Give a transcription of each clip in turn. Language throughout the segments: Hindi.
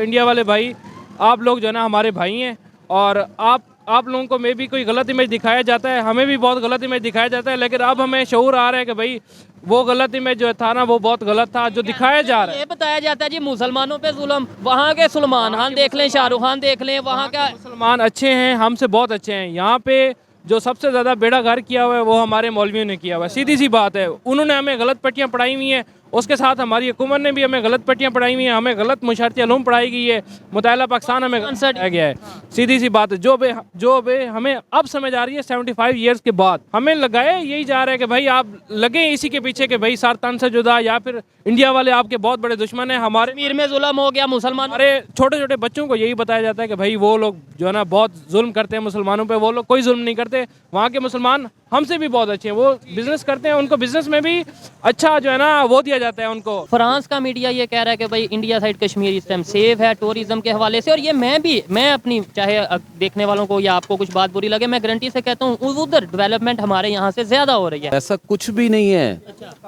इंडिया वाले भाई, आप लोग जो है ना हमारे भाई हैं, और आप लोगों को मे भी कोई गलत इमेज दिखाया जाता है, हमें भी बहुत गलत इमेज दिखाया जाता है, लेकिन अब हमें शऊर आ रहा है कि भाई वो गलत इमेज जो था ना वो बहुत गलत था जो दिखाया जा रहा है। ये बताया जाता है जी मुसलमानों पे जुल्म, वहाँ के सलमान खान देख लें, शाहरुख खान देख लें, वहाँ का मुसलमान अच्छे हैं, हमसे बहुत अच्छे हैं। यहाँ पे जो सबसे ज़्यादा बेड़ा गर्क किया हुआ है वो हमारे मौलवियों ने किया हुआ है, सीधी सी बात है। उन्होंने हमें गलत पट्टियाँ पढ़ाई हुई हैं, उसके साथ हमारी हुकूमत ने भी हमें गलत पट्टियाँ पढ़ाई हुई हैं, हमें गलत मुशर्रती उलूम पढ़ाई गई है, मुताला पाकिस्तान हमें गया गया है। सीधी सी बात है, जो बे हमें अब समझ आ रही है 75 ईयर्स के बाद, हमें लगाया यही जा रहा है कि भाई आप लगे इसी के पीछे कि भाई सारतन से जुदा, या फिर इंडिया वाले आपके बहुत बड़े दुश्मन हैं। हमारे कश्मीर में जुल्म हो गया मुसलमान, हमारे छोटे छोटे बच्चों को यही बताया जाता है कि भाई वो लोग जो है ना बहुत जुल्म करते हैं मुसलमानों पे, वो लोग कोई जुल्म नहीं करते। वहाँ के मुसलमान हमसे भी बहुत अच्छे हैं, वो बिजनेस करते हैं, उनको बिजनेस में भी अच्छा जो है ना वो दिया जाता है उनको। फ्रांस का मीडिया ये कह रहा है कि भाई इंडिया साइड कश्मीर इस टाइम सेफ है टूरिज्म के हवाले से, और ये मैं अपनी चाहे देखने वालों को या आपको कुछ बात बुरी लगे, मैं गारंटी से कहता हूँ उधर डेवलपमेंट हमारे यहाँ से ज्यादा हो रही है। ऐसा कुछ भी नहीं है।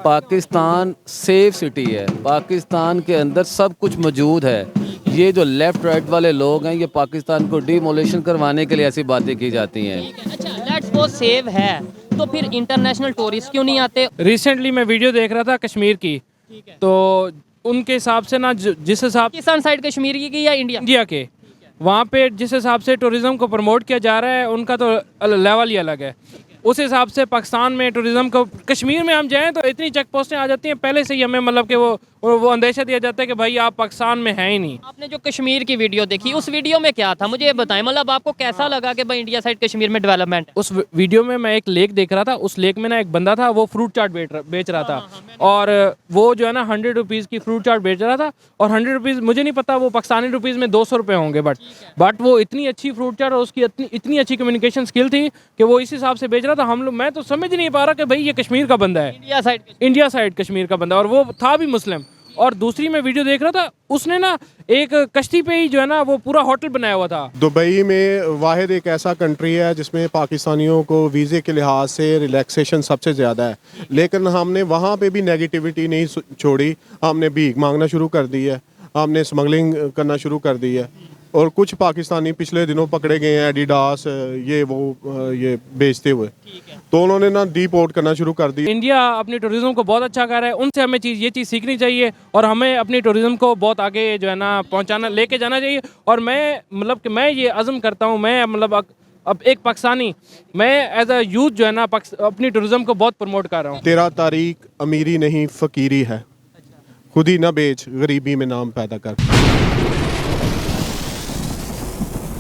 पाकिस्तान सेफ सिटी है, पाकिस्तान के अंदर सब कुछ मौजूद है। ये जो लेफ्ट राइट वाले लोग हैं, ये पाकिस्तान को डिमोलिशन करवाने के लिए ऐसी बातें की जाती हैं। अच्छा, लेट्स सपोज सेव है तो फिर इंटरनेशनल टूरिस्ट क्यों नहीं आते? रिसेंटली मैं वीडियो देख रहा था कश्मीर की, तो उनके हिसाब से ना जिस हिसाब पाकिस्तान साइड कश्मीर की या इंडिया के, वहाँ पे जिस हिसाब से टूरिज़्म को प्रमोट किया जा रहा है उनका तो लेवल ही अलग है। उस हिसाब से पाकिस्तान में टूरिज़्म को, कश्मीर में हम जाएं तो इतनी चेक पोस्टें आ जाती हैं, पहले से ही हमें मतलब कि वो अंदेशा दिया जाता है कि भाई आप पाकिस्तान में हैं ही नहीं। आपने जो कश्मीर की वीडियो देखी, उस वीडियो में क्या था मुझे ये बताएं, मतलब आपको कैसा लगा कि भाई इंडिया साइड कश्मीर में डेवलपमेंट है? उस वीडियो में मैं एक लेक देख रहा था, उस लेक में ना एक बंदा था, वो फ्रूट चाट बेच रहा था, और वो जो है ना 100 रुपीज़ की फ्रूट चाट बेच रहा था, और 100 रुपीज़ मुझे नहीं पता वो पाकिस्तानी रुपीज़ में 200 रुपये होंगे, बट वो इतनी अच्छी फ्रूट चाट और उसकी इतनी अच्छी कम्युनिकेशन स्किल थी कि वो इस हिसाब से बेच रहा था। मैं तो समझ नहीं पा रहा कि भाई ये कश्मीर का बंदा है, इंडिया साइड कश्मीर का बंदा, और वो था भी मुस्लिम। और दूसरी मैं वीडियो देख रहा था, उसने ना एक कश्ती पे ही जो है ना वो पूरा होटल बनाया हुआ था। दुबई में वाहिद एक ऐसा कंट्री है जिसमें पाकिस्तानियों को वीज़े के लिहाज से रिलैक्सेशन सबसे ज़्यादा है, लेकिन हमने वहाँ पे भी नेगेटिविटी नहीं छोड़ी। हमने भीख मांगना शुरू कर दी है, हमने स्मगलिंग करना शुरू कर दी है, और कुछ पाकिस्तानी पिछले दिनों पकड़े गए हैं एडिडास ये बेचते हुए, तो उन्होंने ना डिपोर्ट करना शुरू कर दिया। इंडिया अपनी टूरिज्म को बहुत अच्छा कर रहा है, उनसे हमें ये चीज़ सीखनी चाहिए, और हमें अपनी टूरिज्म को बहुत आगे जो है ना लेके जाना चाहिए। और मैं ये अज़म करता हूँ, मैं अब एक पाकिस्तानी, मैं एज अ यूथ जो है ना अपनी टूरिज्म को बहुत प्रमोट कर रहा हूँ। तेरा तारीख अमीरी नहीं फ़कीरी है, खुद ही ना बेच गरीबी में नाम पैदा कर।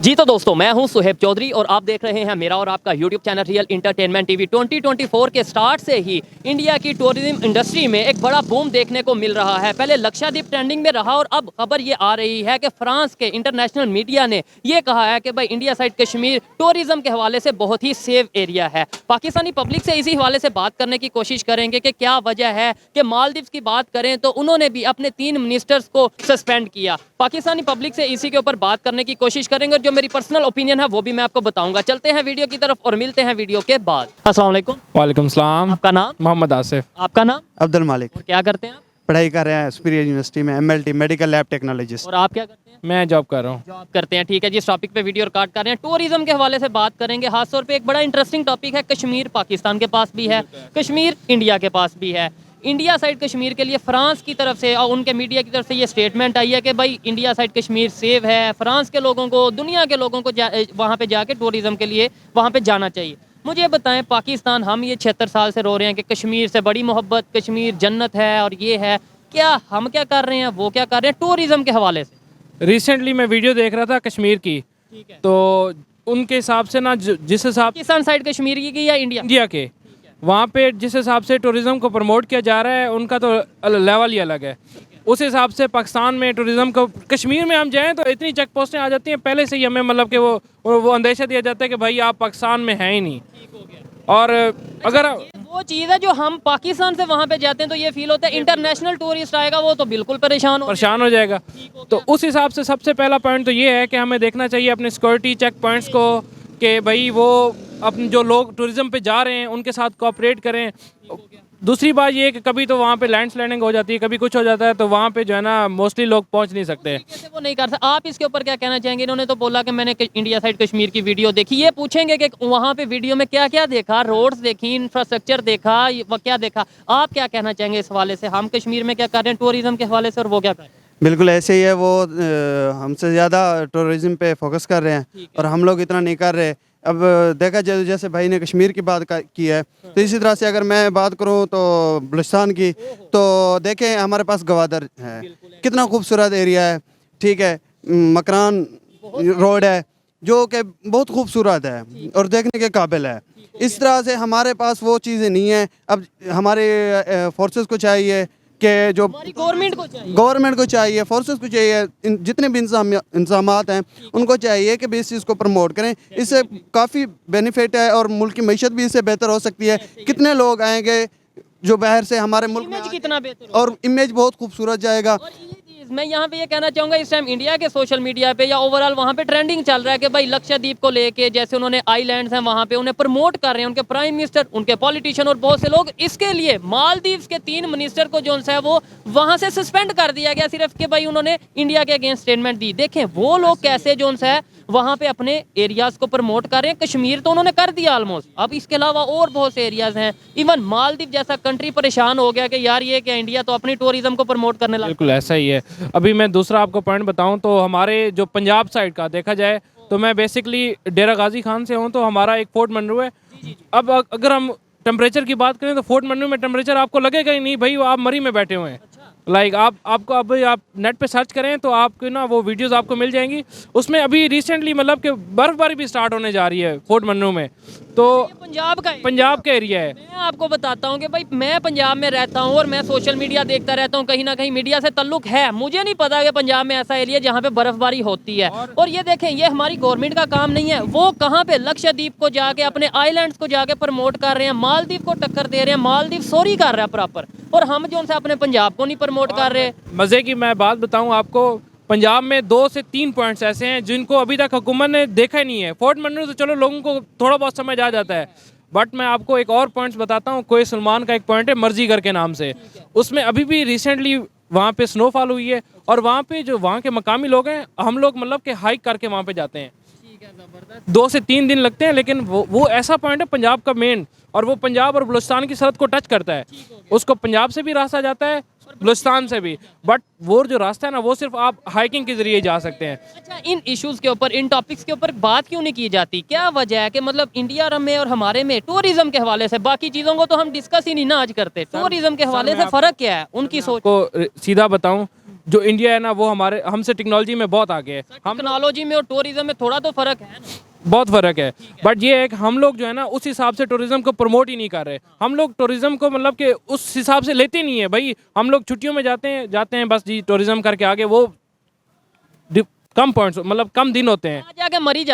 जी तो दोस्तों, मैं हूं सुहेब चौधरी और आप देख रहे हैं मेरा और आपका YouTube channel real entertainment TV. 2024 के स्टार्ट से ही इंडिया की टूरिज्म इंडस्ट्री में एक बड़ा बूम देखने को मिल रहा है। पहले लक्षद्वीप ट्रेंडिंग में रहा, और अब खबर ये आ रही है कि फ्रांस के इंटरनेशनल मीडिया ने ये कहा है कि भाई इंडिया साइड कश्मीर टूरिज्म के हवाले से बहुत ही सेफ एरिया है। पाकिस्तानी पब्लिक से इसी हवाले से बात करने की कोशिश करेंगे कि क्या वजह है कि मालदीव्स की बात करें तो उन्होंने भी अपने 3 मिनिस्टर्स को सस्पेंड किया। पाकिस्तानी पब्लिक से इसी के ऊपर बात करने की कोशिश करेंगे, जो मेरी पर्सनल ओपिनियन है वो भी मैं आपको बताऊंगा। चलते हैं वीडियो की तरफ और मिलते हैं वीडियो के बाद। अस्सलाम वालेकुम। वालेकुम सलाम। आपका नाम? मोहम्मद आसिफ। आपका नाम? अब्दुल मालिक। और क्या करते हैं आप? पढ़ाई कर रहे हैं सुपीरियर यूनिवर्सिटी में, MLT मेडिकल लैब टेक्नोलॉजिस्ट। और आप क्या करते हैं? मैं जॉब कर रहा हूँ। जॉब करते हैं, ठीक है जी। इस टॉपिक पे वीडियो रिकॉर्ड कर रहे हैं, टूरिज्म के हवाले से बात करेंगे। खास तौर पे एक बड़ा इंटरेस्टिंग टॉपिक है, कश्मीर पाकिस्तान के पास भी है, कश्मीर इंडिया के पास भी है। इंडिया साइड कश्मीर के लिए फ्रांस की तरफ से और उनके मीडिया की तरफ से ये स्टेटमेंट आई है कि भाई इंडिया साइड कश्मीर सेफ है, फ्रांस के लोगों को, दुनिया के लोगों को वहाँ पे जाके टूरिज्म के लिए वहाँ पे जाना चाहिए। मुझे बताएं, पाकिस्तान हम ये 76 साल से रो रहे हैं कि कश्मीर से बड़ी मोहब्बत, कश्मीर जन्नत है और ये है, क्या हम क्या कर रहे हैं, वो क्या कर रहे हैं टूरिज्म के हवाले से? रिसेंटली मैं वीडियो देख रहा था कश्मीर की, तो उनके हिसाब से ना जिस हिसाब पाकिस्तान साइड कश्मीर की या इंडिया के, वहाँ पे जिस हिसाब से टूरिज़्म को प्रमोट किया जा रहा है उनका तो लेवल ही अलग है। उस हिसाब से पाकिस्तान में टूरिज़्म को, कश्मीर में हम जाएं तो इतनी चेक पोस्टें आ जाती हैं, पहले से ही हमें मतलब कि वो अंदेशा दिया जाता है कि भाई आप पाकिस्तान में हैं ही नहीं। और अगर वो चीज़ है जो हम पाकिस्तान से वहाँ पे जाते हैं तो ये फील होता है इंटरनेशनल टूरिस्ट आएगा वो तो बिल्कुल परेशान हो जाएगा। तो उस हिसाब से सबसे पहला पॉइंट तो ये है कि हमें देखना चाहिए अपने सिक्योरिटी चेक पॉइंट्स को, कि भाई वो अपने जो लोग टूरिज़्म पे जा रहे हैं उनके साथ कोऑपरेट करें। दूसरी बात ये है कि कभी तो वहाँ पे लैंडस्लाइडिंग हो जाती है, कभी कुछ हो जाता है, तो वहाँ पे जो है ना मोस्टली लोग पहुँच नहीं सकते। कैसे वो नहीं कर सकते? आप इसके ऊपर क्या कहना चाहेंगे? इन्होंने तो बोला कि मैंने इंडिया साइड कश्मीर की वीडियो देखी। ये पूछेंगे कि वहाँ पे वीडियो में क्या क्या देखा, रोड्स देखी, इंफ्रास्ट्रक्चर देखा, क्या देखा? आप क्या कहना चाहेंगे इस हवाले से? हम कश्मीर में क्या कर रहे हैं टूरिज्म के हवाले से और वो क्या कर रहे हैं? बिल्कुल ऐसे ही है, वो हमसे ज़्यादा टूरिज्म पे फोकस कर रहे हैं और हम लोग इतना नहीं कर रहे। अब देखा जाए, जैसे भाई ने कश्मीर की बात की है, तो इसी तरह से अगर मैं बात करूं तो बलूचिस्तान की, तो देखें हमारे पास गवादर है, कितना खूबसूरत एरिया है, ठीक है। मकरान रोड है जो कि बहुत खूबसूरत है और देखने के काबिल है। इस तरह से हमारे पास वो चीज़ें नहीं है। अब हमारे फोर्सेस को चाहिए कि जो गवर्नमेंट को चाहिए, फोर्सेस को चाहिए, जितने भी इंतजामात हैं उनको चाहिए कि भी इस चीज़ को प्रमोट करें। इससे काफ़ी बेनिफिट है और मुल्क की मईशत भी इससे बेहतर हो सकती है। कितने लोग आएंगे जो बाहर से हमारे मुल्क में, कितना बेहतर और इमेज बहुत खूबसूरत जाएगा। और ये चीज़ मैं यहाँ पे ये कहना चाहूँगा, इस टाइम इंडिया के सोशल मीडिया पे या ओवरऑल वहाँ पे ट्रेंडिंग चल रहा है कि भाई लक्षद्वीप को लेके, जैसे उन्होंने आइलैंड्स हैं वहाँ पे उन्हें प्रमोट कर रहे हैं उनके प्राइम मिनिस्टर, उनके पॉलिटिशियन और बहुत से लोग। इसके लिए मालदीव्स के 3 मिनिस्टर को जो है वो वहाँ से सस्पेंड कर दिया गया, सिर्फ कि भाई उन्होंने इंडिया के अगेंस्ट स्टेटमेंट दी। देखें वो लोग कैसे जो है वहाँ पे अपने एरियाज को प्रमोट कर रहे हैं। कश्मीर तो उन्होंने कर दिया ऑलमोस्ट, अब इसके अलावा और बहुत से एरियाज हैं। इवन मालदीव जैसा कंट्री परेशान हो गया कि यार ये क्या, इंडिया तो अपनी टूरिज्म को प्रमोट करने लगा। बिल्कुल ऐसा ही है। अभी मैं दूसरा आपको पॉइंट बताऊं तो हमारे जो पंजाब साइड का देखा जाए तो मैं बेसिकली डेरा गाजी खान से हूं, तो हमारा एक फोर्ट मंडरू है। अब अगर हम टेम्परेचर की बात करें तो फोर्ट मंडरू में टेम्परेचर आपको लगेगा ही नहीं भाई, आप मरी में बैठे हुए हैं। लाइक आपको अभी आप नेट पे सर्च करें तो आपको ना वो वीडियोस आपको मिल जाएंगी। उसमें अभी रिसेंटली मतलब कि बर्फबारी भी स्टार्ट होने जा रही है फोर्ट मंडरू में। तो पंजाब का एरिया है। मैं आपको बताता हूँ कि भाई मैं पंजाब में रहता हूँ और मैं सोशल मीडिया देखता रहता हूँ, कहीं ना कहीं मीडिया से ताल्लुक है। मुझे नहीं पता कि पंजाब में ऐसा एरिया जहाँ पे बर्फबारी होती है। और ये देखें, ये हमारी गवर्नमेंट का काम नहीं है। वो कहाँ पे लक्षद्वीप को जाके, अपने आइलैंड्स को जाके प्रमोट कर रहे हैं, मालदीव को टक्कर दे रहे हैं। मालदीव सॉरी कर रहा है प्रॉपर, और हम जो उनसे अपने पंजाब को नहीं प्रमोट कर रहे। मज़े की मैं बात बताऊं आपको, पंजाब में 2 से 3 पॉइंट्स ऐसे हैं जिनको अभी तक हुकूमत ने देखा ही नहीं है। फोर्ट मंडरू तो चलो लोगों को थोड़ा बहुत समझ आ जाता है, बट मैं आपको एक और पॉइंट्स बताता हूँ। कोई सलमान का एक पॉइंट है मर्जीगर के नाम से, उसमें अभी भी रिसेंटली वहाँ पे स्नोफॉल हुई है और वहाँ पे जो वहाँ के मकामी लोग हैं, हम लोग मतलब कि हाइक करके वहाँ पे जाते हैं। 2 से 3 दिन लगते हैं, लेकिन वो ऐसा पॉइंट है पंजाब का मेन, और वो पंजाब और बलूचिस्तान की सरहद को टच करता है। उसको पंजाब से भी रास्ता जाता है, बलूचिस्तान से भी, बट वो जो रास्ता है ना वो सिर्फ आप हाइकिंग के जरिए जा सकते हैं। अच्छा, इन इश्यूज के ऊपर, इन टॉपिक्स के ऊपर बात क्यों नहीं की जाती? क्या वजह है कि मतलब इंडिया में और हमारे में टूरिज्म के हवाले से, बाकी चीज़ों को तो हम डिस्कस ही नहीं ना आज करते, टूरिज्म के हवाले से फ़र्क क्या है उनकी सोच को? सीधा बताऊं, जो इंडिया है ना वो हमसे टेक्नोलॉजी में बहुत आगे है। हम टेक्नोलॉजी में और टूरिज्म में थोड़ा तो फ़र्क है ना? बहुत फ़र्क है, बट ये है कि हम लोग जो है ना उस हिसाब से टूरिज्म को प्रमोट ही नहीं कर रहे। हम लोग टूरिज्म को मतलब कि उस हिसाब से लेते नहीं है भाई। हम लोग छुट्टियों में जाते हैं बस जी, टूरिज्म करके आगे। वो कम पॉइंट्स मतलब कम दिन होते हैं, जाके मरी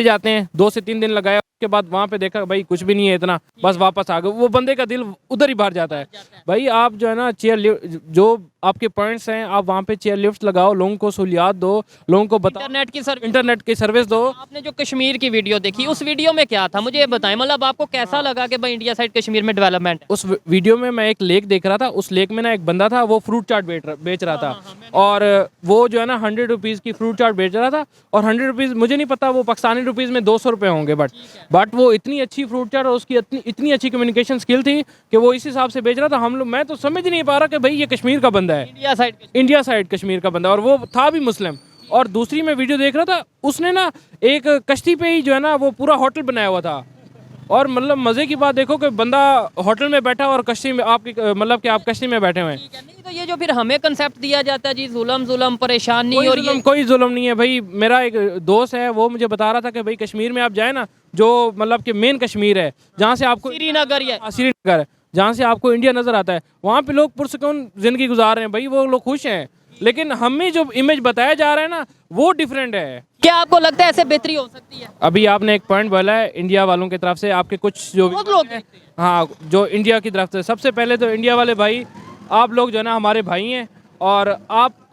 जाते हैं 2 से 3 दिन लगाया, उसके बाद वहाँ पे देखा भाई कुछ भी नहीं है इतना, बस वापस आ गए। वो बंदे का दिल उधर ही भर जाता है। भाई आप जो है ना जो आपके पॉइंट्स हैं, आप वहाँ पे चेयर लिफ्ट लगाओ, लोगों को सहूलियात दो, लोगों को बताओ, इंटरनेट की सर्विस दो। आपने जो कश्मीर की वीडियो देखी, उस वीडियो में क्या था मुझे ये बताएं, मतलब आपको कैसा लगा कि भाई इंडिया साइड कश्मीर में डेवलपमेंट है? उस वीडियो में मैं एक लेक देख रहा था, उस लेक में ना एक बंदा था, वो फ्रूट चाट बेच रहा था, और वो जो है ना 100 रुपीज़ की फ्रूट चाट बेच रहा था। और 100 रुपीज़ मुझे नहीं पता वो पाकिस्तानी रुपीज़ में 200 रुपये होंगे, बट वो इतनी अच्छी फ्रूट चाट और उसकी इतनी अच्छी कम्युनिकेशन स्किल थी कि वो इस हिसाब से बेच रहा था। मैं तो समझ नहीं पा रहा कि भाई ये कश्मीर का बंदा है, इंडिया साइड कश्मीर का बंदा, और वो था भी मुस्लिम। और दूसरी मैं वीडियो देख रहा था, उसने ना एक कश्ती पे ही जो है ना वो पूरा होटल बनाया हुआ था। और मतलब मज़े की बात देखो कि बंदा होटल में बैठा और कश्ती में मतलब कि आप कश्ती में बैठे हुए हैं। नहीं तो ये जो फिर हमें कंसेप्ट दिया जाता है जी, जुल्म परेशानी, और ये कोई जुल्म नहीं है भाई। मेरा एक दोस्त है, वो मुझे बता रहा था कि भाई कश्मीर में आप जाए ना, जो मतलब कि मेन कश्मीर है, जहाँ से आपको श्रीनगर, जहाँ से आपको इंडिया नज़र आता है, वहाँ पे लोग पुरसुकून ज़िंदगी गुजार रहे हैं भाई, वो लोग खुश हैं। लेकिन हमें जो इमेज बताया जा रहा है ना वो डिफरेंट है। क्या आपको लगता है ऐसे बेहतरी हो सकती है? अभी आपने एक पॉइंट बोला है इंडिया वालों की तरफ से, आपके कुछ जो बहुत लोग हैं, हाँ, जो इंडिया की तरफ से, सबसे पहले तो इंडिया वाले भाई, आप लोग जो है ना हमारे भाई हैं, और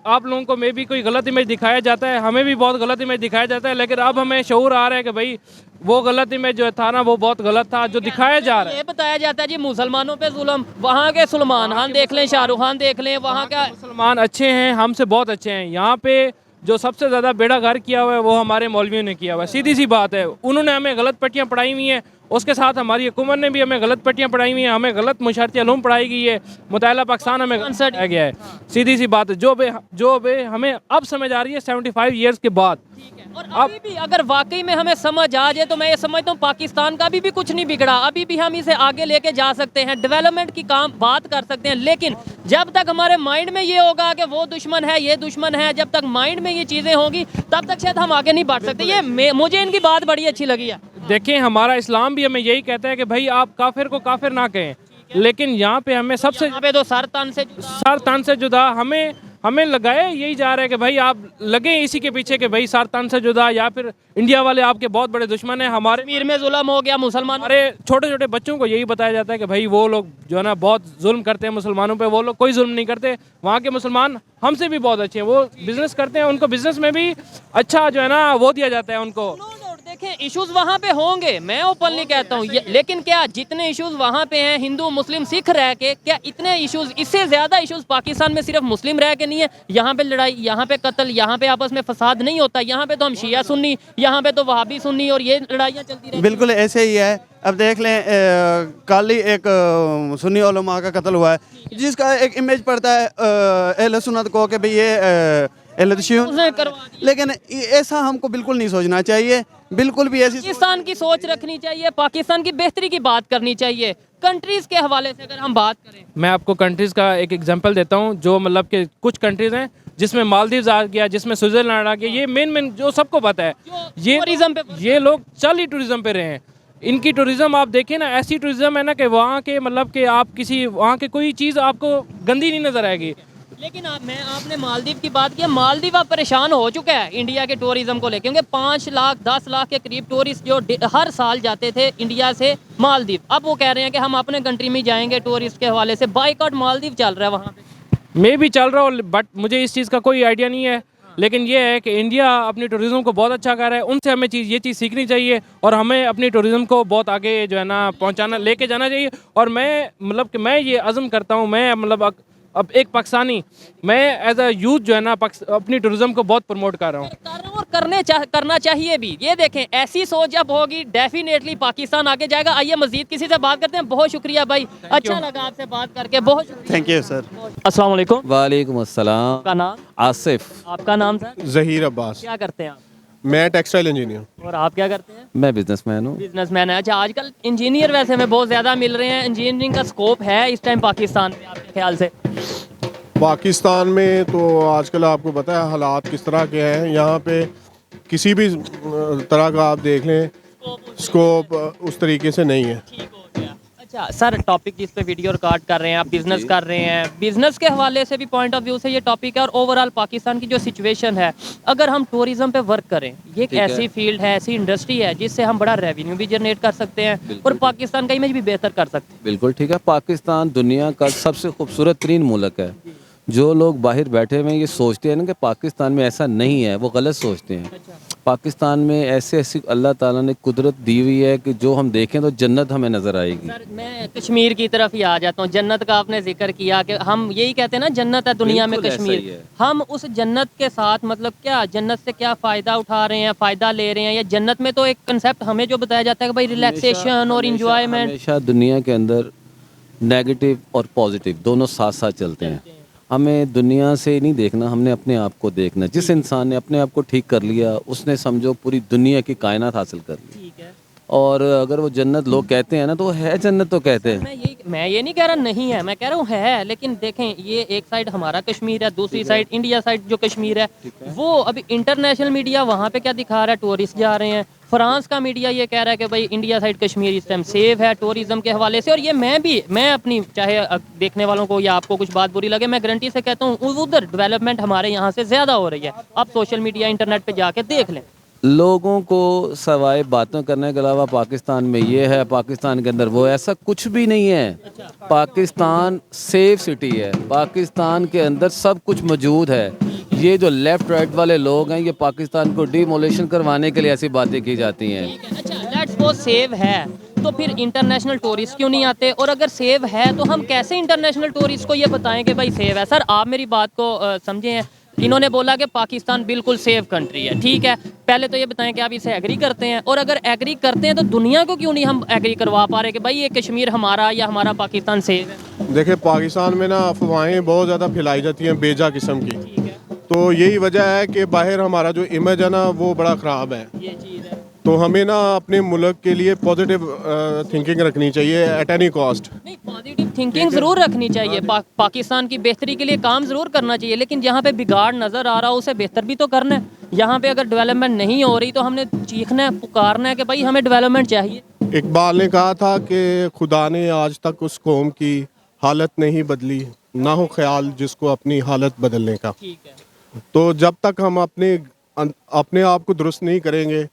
आप लोगों को मे भी कोई गलत इमेज दिखाया जाता है, हमें भी बहुत गलत इमेज दिखाया जाता है, लेकिन अब हमें शऊर आ रहा है कि भाई वो गलत इमेज जो था ना वो बहुत गलत था जो दिखाया जा रहा है। ये बताया जाता है जी मुसलमानों पे जुल्म, वहाँ के सलमान खान देख लें, शाहरुख खान देख लें, वहाँ का मुसलमान अच्छे हैं, हमसे बहुत अच्छे हैं। यहाँ पे जो सबसे ज़्यादा बेड़ा गर्क किया हुआ है वो हमारे मौलवियों ने किया हुआ है, सीधी सी बात है। उन्होंने हमें गलत पट्टियाँ पढ़ाई हुई हैं, उसके साथ हमारी हुकूमत ने भी हमें गलत पट्टियाँ पढ़ाई हुई हैं, हमें गलत मुशर्रती उलूम पढ़ाई गई है, मुताला पाकिस्तान हमें गलत पढ़ाया गया है। सीधी सी बात है, जो बे हमें अब समझ आ रही है 75 ईयर्स के बाद। और अभी भी अगर वाकई में हमें समझ आ जाए तो मैं ये समझता हूँ पाकिस्तान का भी कुछ नहीं बिगड़ा, अभी भी हम इसे आगे लेके जा सकते हैं, डेवलपमेंट की काम बात कर सकते हैं। लेकिन जब तक हमारे माइंड में ये होगा कि वो दुश्मन है, ये दुश्मन है, जब तक माइंड में ये चीज़ें होंगी तब तक शायद हम आगे नहीं बढ़ सकते। ये मुझे इनकी बात बड़ी अच्छी लगी है। देखें, हमारा इस्लाम भी हमें यही कहता है कि भाई आप काफिर को काफिर ना कहें, लेकिन यहाँ पे हमें सबसे यहाँ पे तो सर तन से जुदा हमें लगाया यही जा रहा है कि भाई आप लगे इसी के पीछे कि भाई सर तन से जुदा, या फिर इंडिया वाले आपके बहुत बड़े दुश्मन हैं। हमारे कश्मीर में जुल्म हो गया मुसलमान, हमारे छोटे छोटे बच्चों को यही बताया जाता है कि भाई वो लोग जो है ना बहुत जुल्म करते हैं मुसलमानों पे, वो लोग कोई जुल्म नहीं करते। वहाँ के मुसलमान हमसे भी बहुत अच्छे हैं, वो बिजनेस करते हैं, उनको बिजनेस में भी अच्छा जो है ना वो दिया जाता है उनको। देखें इश्यूज वहाँ पे होंगे, मैं ओपनली कहता हूँ, लेकिन क्या जितने इश्यूज वहाँ पे हैं हिंदू मुस्लिम सिख रह के, क्या इतने इश्यूज, इससे ज्यादा इश्यूज पाकिस्तान में सिर्फ मुस्लिम रह के नहीं है? यहाँ पे लड़ाई, यहाँ पे कत्ल, यहाँ पे आपस में फसाद नहीं होता? यहाँ पे तो हम शिया सुन्नी, यहाँ पे तो वहाबी सुन्नी, और ये लड़ाइयाँ चलती रहती हैं। बिल्कुल ऐसे ही है। अब देख लें कल ही एक सुन्नी उलमा का कत्ल हुआ है, जिसका एक इमेज पड़ता है अहले सुन्नत को कि भाई ये अहले शिया, लेकिन ऐसा हमको बिल्कुल नहीं सोचना चाहिए, बिल्कुल भी ऐसी पाकिस्तान की सोच रखनी चाहिए, पाकिस्तान की बेहतरी की बात करनी चाहिए। कंट्रीज के हवाले से अगर हम बात करें, मैं आपको कंट्रीज़ का एक एग्जांपल देता हूँ, जो मतलब कि कुछ कंट्रीज़ हैं जिसमें मालदीव्स आ गया, जिसमें स्विट्ज़रलैंड आ गया, ये मेन जो सबको पता है, ये टूरिज्म पे, ये लोग चल ही टूरिज्म पे रहे हैं। इनकी टूरिज्म आप देखें ना, ऐसी टूरिज्म है ना कि वहाँ के मतलब कि आप किसी वहाँ के कोई चीज़ आपको गंदी नहीं नज़र आएगी। लेकिन आपने मालदीव की बात की, मालदीव अब परेशान हो चुका है इंडिया के टूरिज्म को लेकर, क्योंकि 5 लाख 10 लाख के करीब टूरिस्ट जो हर साल जाते थे इंडिया से मालदीव, अब वो कह रहे हैं कि हम अपने कंट्री में जाएंगे। टूरिस्ट के हवाले से बाइकआउट मालदीव चल रहा है वहाँ पे। मैं भी चल रहा हूँ, बट मुझे इस चीज़ का कोई आइडिया नहीं है, लेकिन ये है कि इंडिया अपनी टूरिज्म को बहुत अच्छा कर रहा है, उनसे हमें ये चीज़ सीखनी चाहिए, और हमें अपनी टूरिज्म को बहुत आगे जो है ना पहुँचाना, लेके जाना चाहिए। और मैं मतलब कि मैं ये अज़म करता हूँ, मैं मतलब अब एक पाकिस्तानी, मैं एज अ यूथ जो है ना अपनी टूरिज्म को बहुत प्रमोट कर रहा हूँ, और करना चाहिए भी। ये देखें, ऐसी सोच जब होगी डेफिनेटली पाकिस्तान आगे जाएगा। आइए मजीद किसी से बात करते हैं। बहुत शुक्रिया भाई, अच्छा लगा आपसे बात करके, बहुत शुक्रिया। Thank you sir. अस्सलाम वालेकुम। वालेकुम अस्सलाम। आपका नाम? आसिफ। आपका नाम सर? जहीर अब्बास। क्या करते हैं आप? मैं टेक्सटाइल इंजीनियर। और आप क्या करते हैं? मैं बिजनेसमैन हूँ। बिजनेसमैन है। अच्छा, आजकल इंजीनियर वैसे में बहुत ज़्यादा मिल रहे हैं, इंजीनियरिंग का स्कोप है इस टाइम पाकिस्तान में आपके ख्याल से? पाकिस्तान में तो आजकल आपको पता है हालात किस तरह के हैं। यहाँ पे किसी भी तरह का आप देख लें, स्कोप उस तरीके से नहीं है। ठीक हो गया। अच्छा सर, टॉपिक जिस पे वीडियो रिकॉर्ड कर रहे हैं आप, बिजनेस कर रहे हैं, बिजनेस के हवाले से भी पॉइंट ऑफ व्यू से ये टॉपिक है, और ओवरऑल पाकिस्तान की जो सिचुएशन है, अगर हम टूरिज्म पे वर्क करें, ये एक ऐसी फील्ड है, ऐसी इंडस्ट्री है जिससे हम बड़ा रेवेन्यू भी जनरेट कर सकते हैं और पाकिस्तान का इमेज भी बेहतर कर सकते हैं। बिल्कुल ठीक है। पाकिस्तान दुनिया का सबसे खूबसूरत तरीन मुल्क है। जो लोग बाहर बैठे हुए हैं ये सोचते हैं ना कि पाकिस्तान में ऐसा नहीं है, वो गलत सोचते हैं। पाकिस्तान में ऐसी अल्लाह ताला ने कुदरत दी हुई है कि जो हम देखें तो जन्नत हमें नज़र आएगी। सर मैं कश्मीर की तरफ ही आ जाता हूँ। जन्नत का आपने जिक्र किया कि हम यही कहते हैं ना, जन्नत है दुनिया में कश्मीर। हम उस जन्नत के साथ मतलब क्या, जन्नत से क्या फ़ायदा उठा रहे हैं, फ़ायदा ले रहे हैं? या जन्नत में तो एक कंसेप्ट हमें जो बताया जाता है कि भाई रिलैक्सेशन और इंजॉयमेंट। हमेशा दुनिया के अंदर नेगेटिव और पॉजिटिव दोनों साथ साथ चलते हैं। हमें दुनिया से नहीं देखना, हमने अपने आप को देखना। जिस इंसान ने अपने आप को ठीक कर लिया उसने समझो पूरी दुनिया की कायनात हासिल कर ली। ठीक है। और अगर वो जन्नत लोग कहते हैं ना तो है जन्नत तो कहते हैं। मैं ये नहीं कह रहा नहीं है, मैं कह रहा हूँ है, लेकिन देखें ये एक साइड हमारा कश्मीर है, दूसरी साइड इंडिया साइड जो कश्मीर है वो अभी इंटरनेशनल मीडिया वहाँ पे क्या दिखा रहा है, टूरिस्ट जा रहे हैं। फ्रांस का मीडिया ये कह रहा है कि भाई इंडिया साइड कश्मीर इस टाइम सेफ है टूरिज्म के हवाले से। और ये मैं अपनी, चाहे देखने वालों को या आपको कुछ बात बुरी लगे, मैं गारंटी से कहता हूँ उधर डेवलपमेंट हमारे यहाँ से ज़्यादा हो रही है। आप सोशल मीडिया इंटरनेट पे जाके देख लें। लोगों को सवाए बातों करने के अलावा पाकिस्तान में ये है, पाकिस्तान के अंदर वो, ऐसा कुछ भी नहीं है। पाकिस्तान सेफ सिटी है, पाकिस्तान के अंदर सब कुछ मौजूद है। ये जो लेफ़्ट राइट वाले लोग हैं, ये पाकिस्तान को डिमोलिशन करवाने के लिए ऐसी बातें की जाती हैं। अच्छा, लेट्स सपोज सेव है तो फिर इंटरनेशनल टूरिस्ट क्यों नहीं आते? और अगर सेव है तो हम कैसे इंटरनेशनल टूरिस्ट को ये बताएं कि भाई सेव है? सर आप मेरी बात को समझे हैं। इन्होंने बोला कि पाकिस्तान बिल्कुल सेफ कंट्री है, ठीक है। पहले तो ये बताएं कि आप इसे एग्री करते हैं, और अगर एग्री करते हैं तो दुनिया को क्यों नहीं हम एग्री करवा पा रहे कि भाई ये कश्मीर हमारा या हमारा पाकिस्तान सेफ है? देखिए, पाकिस्तान में ना अफवाहें बहुत ज़्यादा फैलाई जाती हैं बेजा किस्म की। तो यही वजह है कि बाहर हमारा जो इमेज है ना वो बड़ा ख़राब है। ये चीज़ है। तो हमें ना अपने मुल्क के लिए पॉजिटिव थिंकिंग रखनी चाहिए एट एनी कॉस्ट। नहीं, पॉजिटिव थिंकिंग जरूर रखनी चाहिए, पाकिस्तान की बेहतरी के लिए काम जरूर करना चाहिए, लेकिन जहाँ पे बिगाड़ नज़र आ रहा हो उसे बेहतर भी तो करना है। यहाँ पे अगर डेवलपमेंट नहीं हो रही तो हमने चीखना है, पुकारना है कि भाई हमें डेवलपमेंट चाहिए। इकबाल ने कहा था कि खुदा ने आज तक उस कौम की हालत नहीं बदली, ना हो ख्याल जिसको अपनी हालत बदलने का। ठीक है। तो जब तक हम अपने आप को दुरुस्त नहीं करेंगे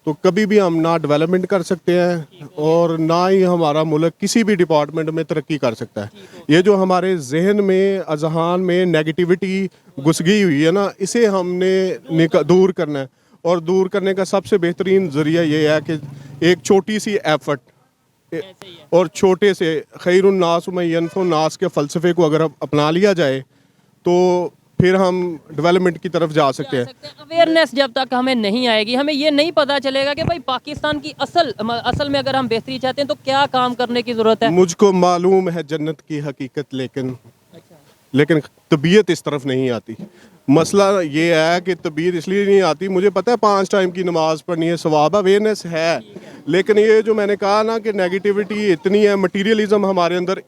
तो कभी भी हम ना डेवलपमेंट कर सकते हैं और ना ही हमारा मुल्क किसी भी डिपार्टमेंट में तरक्की कर सकता है। ये जो हमारे जहन में, अजहान में नेगेटिविटी घुस गई हुई है ना, इसे हमने दूर करना है। और दूर करने का सबसे बेहतरीन ज़रिया ये है कि एक छोटी सी एफर्ट और छोटे से खैरुन्नास व यनफुन्नास के फ़लसफ़े को अगर अपना लिया जाए तो फिर हम डेवलपमेंट की तरफ जा सकते हैं। अवेयरनेस जब तक हमें नहीं आएगी, हमें ये नहीं पता चलेगा कि भाई पाकिस्तान की असल में अगर हम बेहतरी चाहते हैं तो क्या काम करने की ज़रूरत है। मुझको मालूम है जन्नत की हकीकत, लेकिन तबीयत इस तरफ नहीं आती। मसला ये है कि तबीयत इसलिए नहीं आती, मुझे पता है 5 टाइम की नमाज पढ़नी है, सवाब, अवेयरनेस है, लेकिन ये जो मैंने कहा ना कि नेगेटिविटी इतनी है, मटीरियलिज्म हमारे अंदर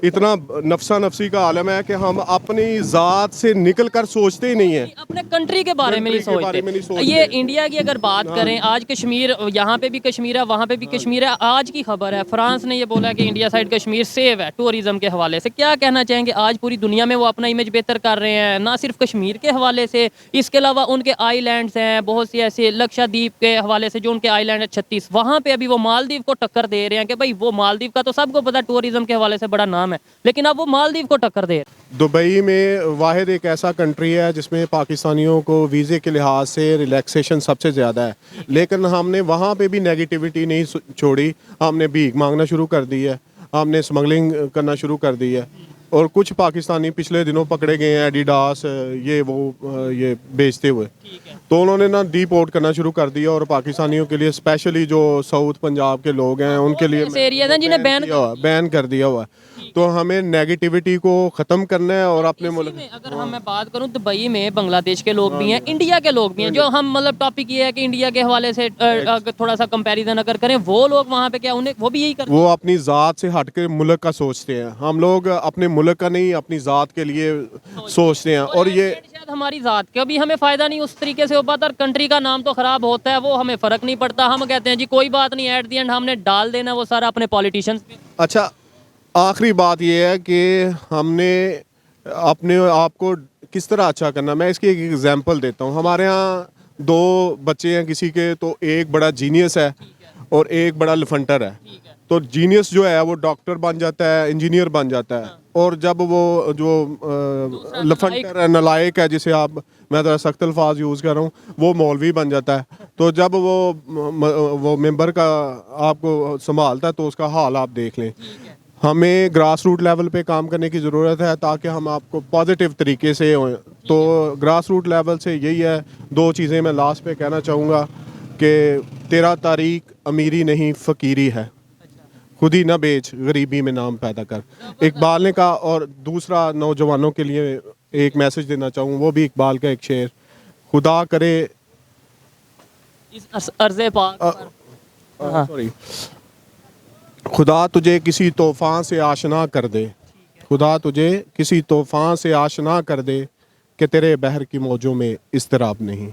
इतना नफसा नफसी का आलम है कि हम अपनी ज़ात से निकल कर सोचते ही नहीं है, अपने कंट्री के बारे में नहीं सोचते। ये इंडिया की अगर बात करें, आज कश्मीर, यहाँ पे भी कश्मीर है, वहाँ पे भी कश्मीर है। आज की खबर है, फ्रांस ने ये बोला कि इंडिया साइड कश्मीर सेव है टूरिज्म के हवाले से। क्या कहना चाहेंगे? आज पूरी दुनिया में वो अपना इमेज बेहतर कर रहे हैं, ना सिर्फ कश्मीर के हवाले से, इसके अलावा उनके आइलैंड्स हैं बहुत सी ऐसे, लक्षद्वीप के हवाले से जो उनके आइलैंड है 36, वहाँ पे अभी वो मालदीव को टक्कर दे रहे हैं कि भाई वो मालदीव का तो सबको पता टूरिज्म के हवाले से बड़ा नाम है, लेकिन अब वो मालदीव को टक्कर दे रहे। दुबई में वाहिद एक ऐसा कंट्री है जिसमें पाकिस्तानियों को वीज़े के लिहाज से रिलैक्सेशन सबसे ज़्यादा है, लेकिन हमने वहाँ पे भी नेगेटिविटी नहीं छोड़ी। हमने भीख मांगना शुरू कर दी है, हमने स्मगलिंग करना शुरू कर दी है, और कुछ पाकिस्तानी पिछले दिनों पकड़े गए हैं एडिडास ये बेचते हुए, तो उन्होंने ना डिपोर्ट करना शुरू कर दिया। और पाकिस्तानियों के लिए स्पेशली जो साउथ पंजाब के लोग हैं उनके लिए एरिया हैं जिन्हें बैन कर दिया हुआ है। तो हमें नेगेटिविटी को ख़त्म करना है और अपने मुल्क में अगर मैं बात करूं, दुबई में बांग्लादेश के लोग भी हैं, इंडिया के लोग भी हैं, जो हम मतलब टॉपिक ये है कि इंडिया के हवाले से थोड़ा सा कंपैरिजन अगर करें, वो लोग वहाँ पे क्या उन्हें वो भी यही करते हैं, वो अपनी ज़ात से हट के मुल्क का सोचते हैं। हम लोग अपने मुल्क का नहीं, अपनी ज़ात के लिए सोचते हैं। और ये शायद हमारी ज़ात का भी हमें फ़ायदा नहीं उस तरीके से हो पाता, और कंट्री का नाम तो ख़राब होता है, वो हमें फ़र्क नहीं पड़ता। हम कहते हैं जी कोई बात नहीं, एट दी एंड हमने डाल देना वो सारा अपने पॉलिटिशियंस पे। अच्छा, आखिरी बात ये है कि हमने अपने आप को किस तरह अच्छा करना। मैं इसकी एक एग्जांपल देता हूँ। हमारे यहाँ 2 बच्चे हैं किसी के, तो एक बड़ा जीनियस है और एक बड़ा लफंटर है। तो जीनियस जो है वो डॉक्टर बन जाता है, इंजीनियर बन जाता है, और जब वो जो लफंटर है, नलायक है, जिसे मैं ज़रा सख्त अल्फाज यूज़ कर रहा हूँ, वो मौलवी बन जाता है। तो जब वो मेंबर का आपको संभालता है तो उसका हाल आप देख लें। हमें ग्रास रूट लेवल पे काम करने की ज़रूरत है ताकि हम आपको पॉजिटिव तरीके से हों। तो ग्रास रूट लेवल से यही है। 2 चीज़ें मैं लास्ट पे कहना चाहूँगा कि तेरा तारीख अमीरी नहीं फ़कीरी है, खुद ही ना बेच गरीबी में नाम पैदा कर, इकबाल ने कहा। और दूसरा, नौजवानों के लिए एक मैसेज देना चाहूँ, वो भी इकबाल का एक शेर, खुदा करे इस अर्ज़े पाक सॉरी, खुदा तुझे किसी तूफ़ान से आशना कर दे, खुदा तुझे किसी तूफ़ान से आशना कर दे कि तेरे बहर की मौजों में इज़्तिराब नहीं।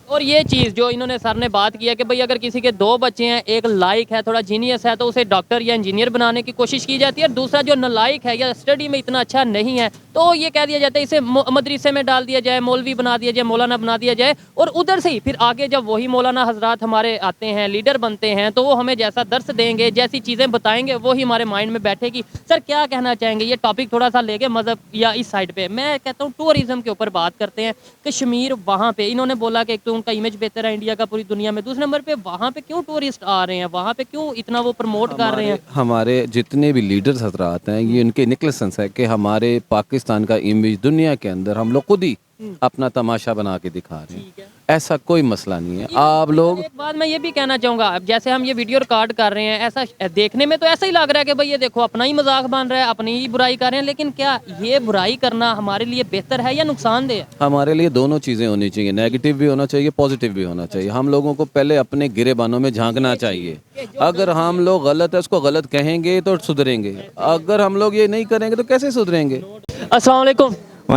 और ये चीज़ जो इन्होंने सर ने बात की है कि भाई अगर किसी के 2 बच्चे हैं, एक लाइक है, थोड़ा जीनियस है, तो उसे डॉक्टर या इंजीनियर बनाने की कोशिश की जाती है, और दूसरा जो नलायक है या स्टडी में इतना अच्छा नहीं है तो ये कह दिया जाता है इसे मदरसे में डाल दिया जाए, मौलवी बना दिया जाए, मौलाना बना दिया जाए, और उधर से ही फिर आगे जब वही मौलाना हजरात हमारे आते हैं, लीडर बनते हैं, तो वो हमें जैसा दर्स देंगे, जैसी चीज़ें बताएंगे, वही हमारे माइंड में बैठेगी। सर क्या कहना चाहेंगे, ये टॉपिक थोड़ा सा लेके मज़हब या इस साइड पे, मैं कहता हूँ टूरिज़्म के ऊपर बात करते हैं। कश्मीर वहाँ पे इन्होंने बोला कि एक तो उनका इमेज बेहतर है इंडिया का पूरी दुनिया में, दूसरे नंबर पे वहाँ पे क्यों टूरिस्ट आ रहे हैं, वहाँ पे क्यों इतना वो प्रमोट कर रहे हैं? हमारे जितने भी लीडर्स हजरात हैं, ये इनके निकलसेंस है कि हमारे पाकिस्तान का इमेज दुनिया के अंदर हम लोग खुद ही अपना तमाशा बना के दिखा रहे हैं। ऐसा कोई मसला नहीं है। आप लोग, एक बात मैं ये भी कहना चाहूँगा, अब जैसे हम ये वीडियो रिकॉर्ड कर रहे हैं, ऐसा देखने में तो ऐसा ही लग रहा है कि भाई ये देखो अपना ही मजाक बन रहा है, अपनी ही बुराई कर रहे हैं, लेकिन क्या ये बुराई करना हमारे लिए बेहतर है या नुकसानदेह है? हमारे लिए दोनों चीज़ें होनी चाहिए, नेगेटिव भी होना चाहिए, पॉजिटिव भी होना चाहिए। हम लोगों को पहले अपने गिरेबानों में झांकना चाहिए। अगर हम लोग गलत है उसको गलत कहेंगे तो सुधरेंगे, अगर हम लोग ये नहीं करेंगे तो कैसे सुधरेंगे। अस्सलाम वालेकुम,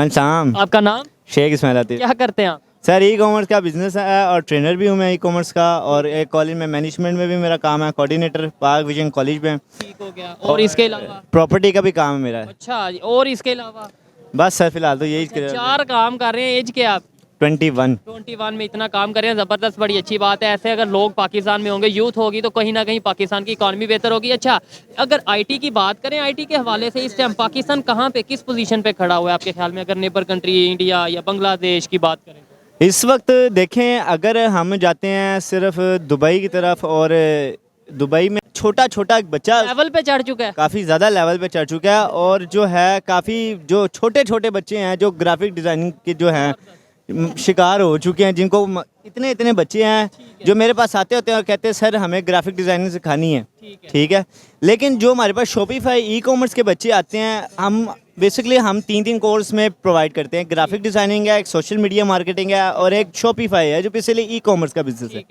शाम। आपका नाम? शेख इस्माइल आतिफ। क्या करते हैं आप? सर ई कॉमर्स का बिजनेस है और ट्रेनर भी हूँ मैं ई कॉमर्स का, और एक कॉलेज में मैनेजमेंट में भी मेरा काम है, कोऑर्डिनेटर पार्क विजन कॉलेज में। ठीक हो गया। और इसके अलावा? प्रॉपर्टी का भी काम है मेरा। अच्छा, और इसके अलावा? बस सर फिलहाल तो यही 4 काम कर रहे हैं। एज के आप? 21 में इतना काम कर रहे हैं, ज़बरदस्त, बड़ी अच्छी बात है। ऐसे अगर लोग पाकिस्तान में होंगे, यूथ होगी, तो कहीं ना कहीं पाकिस्तान की इकॉनमी बेहतर होगी। अच्छा, अगर आईटी की बात करें, आईटी के हवाले से इस टाइम पाकिस्तान कहाँ पे, किस पोजीशन पे खड़ा हुआ है आपके ख्याल में, अगर नेबर कंट्री इंडिया या बांग्लादेश की बात करें? इस वक्त देखें, अगर हम जाते हैं सिर्फ दुबई की तरफ, और दुबई में छोटा छोटा एक बच्चा लेवल पे चढ़ चुका है, काफ़ी ज़्यादा लेवल पे चढ़ चुका है, और जो है काफ़ी जो छोटे छोटे बच्चे हैं जो ग्राफिक डिज़ाइनिंग के जो हैं शिकार हो चुके हैं, जिनको इतने इतने बच्चे हैं जो मेरे पास आते होते हैं और कहते हैं सर हमें ग्राफिक डिज़ाइनिंग सिखानी है। ठीक है, लेकिन जो हमारे पास शॉपिफाई ई कॉमर्स के बच्चे आते हैं, हम बेसिकली हम 3 कोर्स में प्रोवाइड करते हैं। ग्राफिक डिज़ाइनिंग है, एक सोशल मीडिया मार्केटिंग है, और एक शॉपिफाई है जो बेसिकली ई कॉमर्स का बिजनेस है।